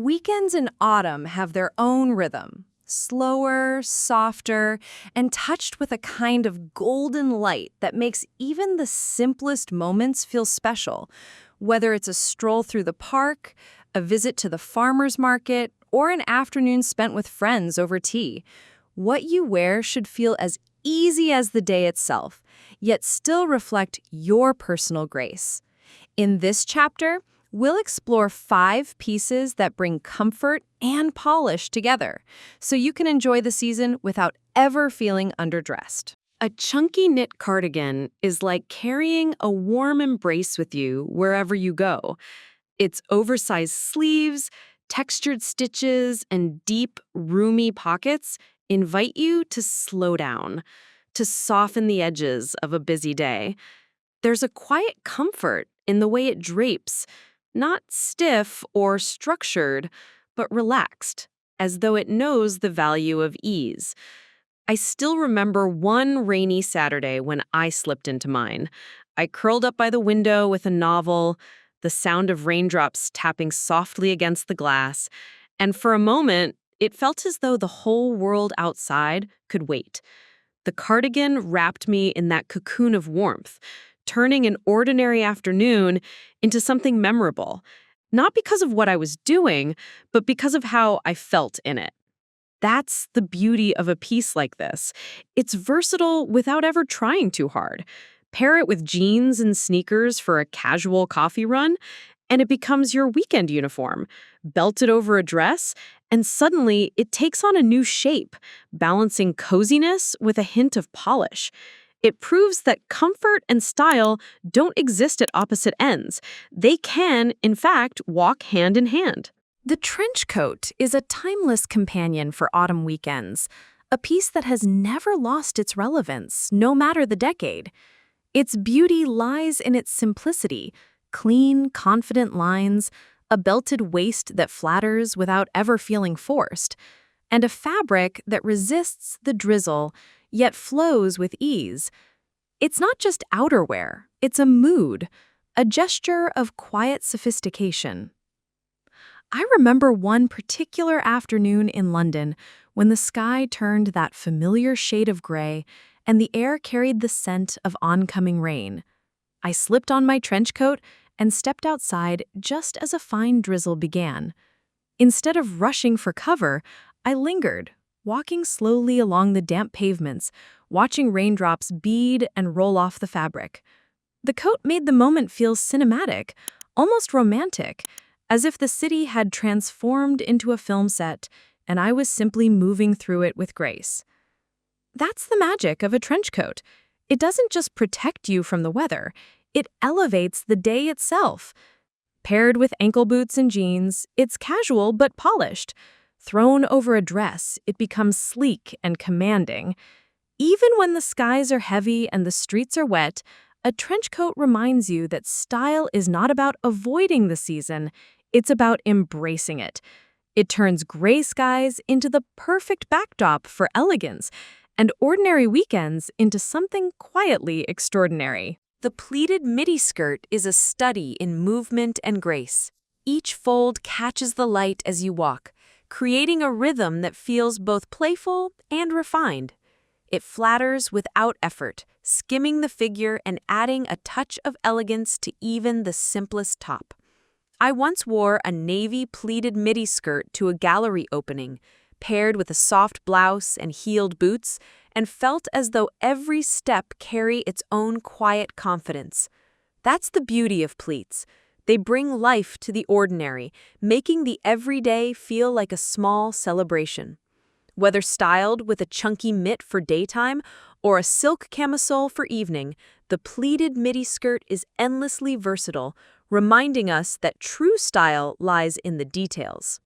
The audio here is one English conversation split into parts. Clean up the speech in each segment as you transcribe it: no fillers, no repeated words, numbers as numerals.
Weekends in autumn have their own rhythm, slower, softer, and touched with a kind of golden light that makes even the simplest moments feel special, whether it's a stroll through the park, a visit to the farmer's market, or an afternoon spent with friends over tea. What you wear should feel as easy as the day itself, yet still reflect your personal grace. In this chapter, we'll explore 5 pieces that bring comfort and polish together, so you can enjoy the season without ever feeling underdressed. A chunky knit cardigan is like carrying a warm embrace with you wherever you go. Its oversized sleeves, textured stitches, and deep, roomy pockets invite you to slow down, to soften the edges of a busy day. There's a quiet comfort in the way it drapes, not stiff or structured, but relaxed, as though it knows the value of ease. I still remember one rainy Saturday when I slipped into mine. I curled up by the window with a novel, the sound of raindrops tapping softly against the glass, and for a moment, it felt as though the whole world outside could wait. The cardigan wrapped me in that cocoon of warmth, turning an ordinary afternoon into something memorable, not because of what I was doing, but because of how I felt in it. That's the beauty of a piece like this. It's versatile without ever trying too hard. Pair it with jeans and sneakers for a casual coffee run, and it becomes your weekend uniform. Belt it over a dress, and suddenly it takes on a new shape, balancing coziness with a hint of polish. It proves that comfort and style don't exist at opposite ends. They can, in fact, walk hand in hand. The trench coat is a timeless companion for autumn weekends, a piece that has never lost its relevance, no matter the decade. Its beauty lies in its simplicity, clean, confident lines, a belted waist that flatters without ever feeling forced, and a fabric that resists the drizzle, yet flows with ease. It's not just outerwear, it's a mood, a gesture of quiet sophistication. I remember one particular afternoon in London when the sky turned that familiar shade of gray and the air carried the scent of oncoming rain. I slipped on my trench coat and stepped outside just as a fine drizzle began. Instead of rushing for cover, I lingered, walking slowly along the damp pavements, watching raindrops bead and roll off the fabric. The coat made the moment feel cinematic, almost romantic, as if the city had transformed into a film set and I was simply moving through it with grace. That's the magic of a trench coat. It doesn't just protect you from the weather, it elevates the day itself. Paired with ankle boots and jeans, it's casual but polished. Thrown over a dress, it becomes sleek and commanding. Even when the skies are heavy and the streets are wet, a trench coat reminds you that style is not about avoiding the season, it's about embracing it. It turns gray skies into the perfect backdrop for elegance, and ordinary weekends into something quietly extraordinary. The pleated midi skirt is a study in movement and grace. Each fold catches the light as you walk, creating a rhythm that feels both playful and refined. It flatters without effort, skimming the figure and adding a touch of elegance to even the simplest top. I once wore a navy pleated midi skirt to a gallery opening, paired with a soft blouse and heeled boots, and felt as though every step carried its own quiet confidence. That's the beauty of pleats. They bring life to the ordinary, making the everyday feel like a small celebration. Whether styled with a chunky mitt for daytime or a silk camisole for evening, the pleated midi skirt is endlessly versatile, reminding us that true style lies in the details.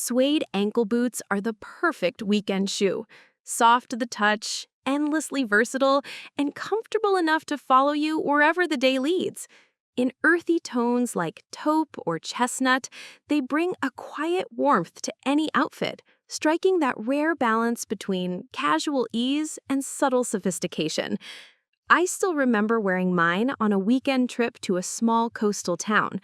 Suede ankle boots are the perfect weekend shoe. Soft to the touch, endlessly versatile, and comfortable enough to follow you wherever the day leads. In earthy tones like taupe or chestnut, they bring a quiet warmth to any outfit, striking that rare balance between casual ease and subtle sophistication. I still remember wearing mine on a weekend trip to a small coastal town.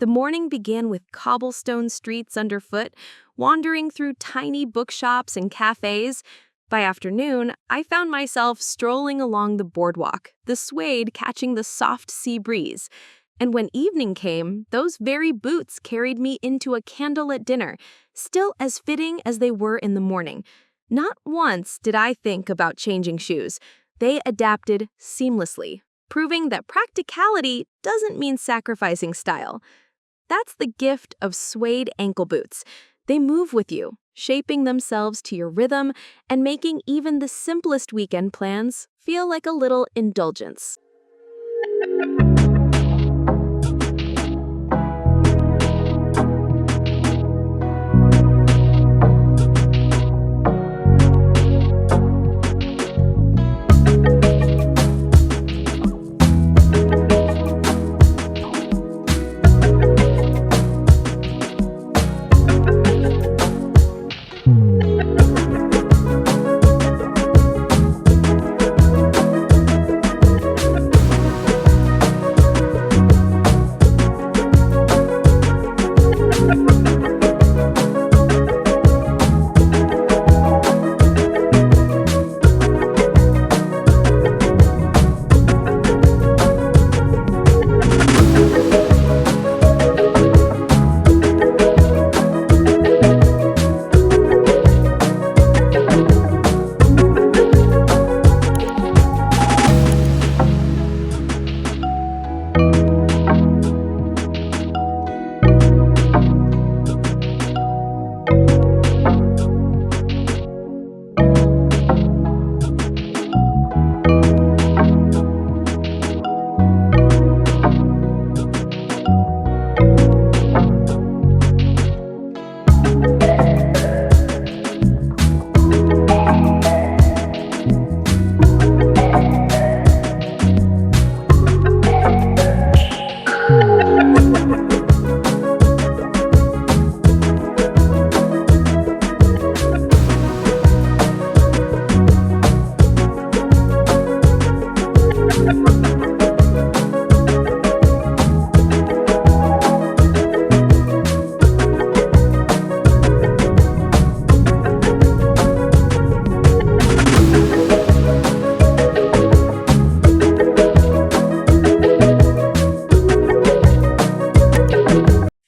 The morning began with cobblestone streets underfoot, wandering through tiny bookshops and cafes. By afternoon, I found myself strolling along the boardwalk, the suede catching the soft sea breeze. And when evening came, those very boots carried me into a candlelit dinner, still as fitting as they were in the morning. Not once did I think about changing shoes. They adapted seamlessly, proving that practicality doesn't mean sacrificing style. That's the gift of suede ankle boots. They move with you, shaping themselves to your rhythm and making even the simplest weekend plans feel like a little indulgence.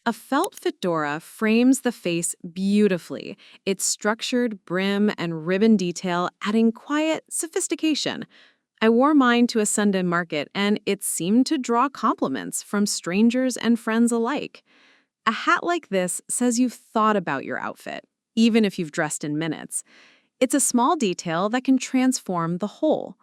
A felt fedora frames the face beautifully, its structured brim and ribbon detail adding quiet sophistication. I wore mine to a Sunday market, and it seemed to draw compliments from strangers and friends alike. A hat like this says you've thought about your outfit, even if you've dressed in minutes. It's a small detail that can transform the whole.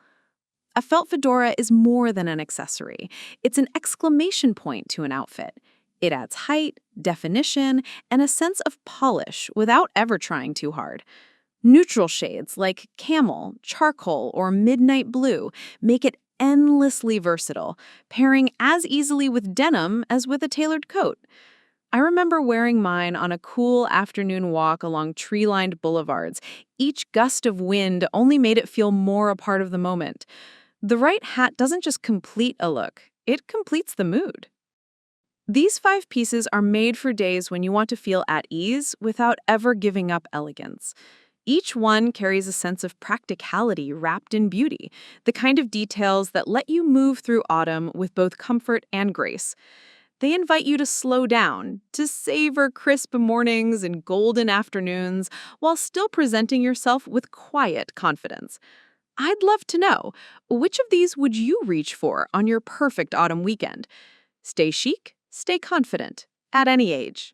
A felt fedora is more than an accessory. It's an exclamation point to an outfit. It adds height, definition, and a sense of polish without ever trying too hard. Neutral shades like camel, charcoal, or midnight blue make it endlessly versatile, pairing as easily with denim as with a tailored coat. I remember wearing mine on a cool afternoon walk along tree-lined boulevards. Each gust of wind only made it feel more a part of the moment. The right hat doesn't just complete a look, it completes the mood. These 5 pieces are made for days when you want to feel at ease without ever giving up elegance. Each one carries a sense of practicality wrapped in beauty, the kind of details that let you move through autumn with both comfort and grace. They invite you to slow down, to savor crisp mornings and golden afternoons while still presenting yourself with quiet confidence. I'd love to know, which of these would you reach for on your perfect autumn weekend? Stay chic, stay confident, at any age.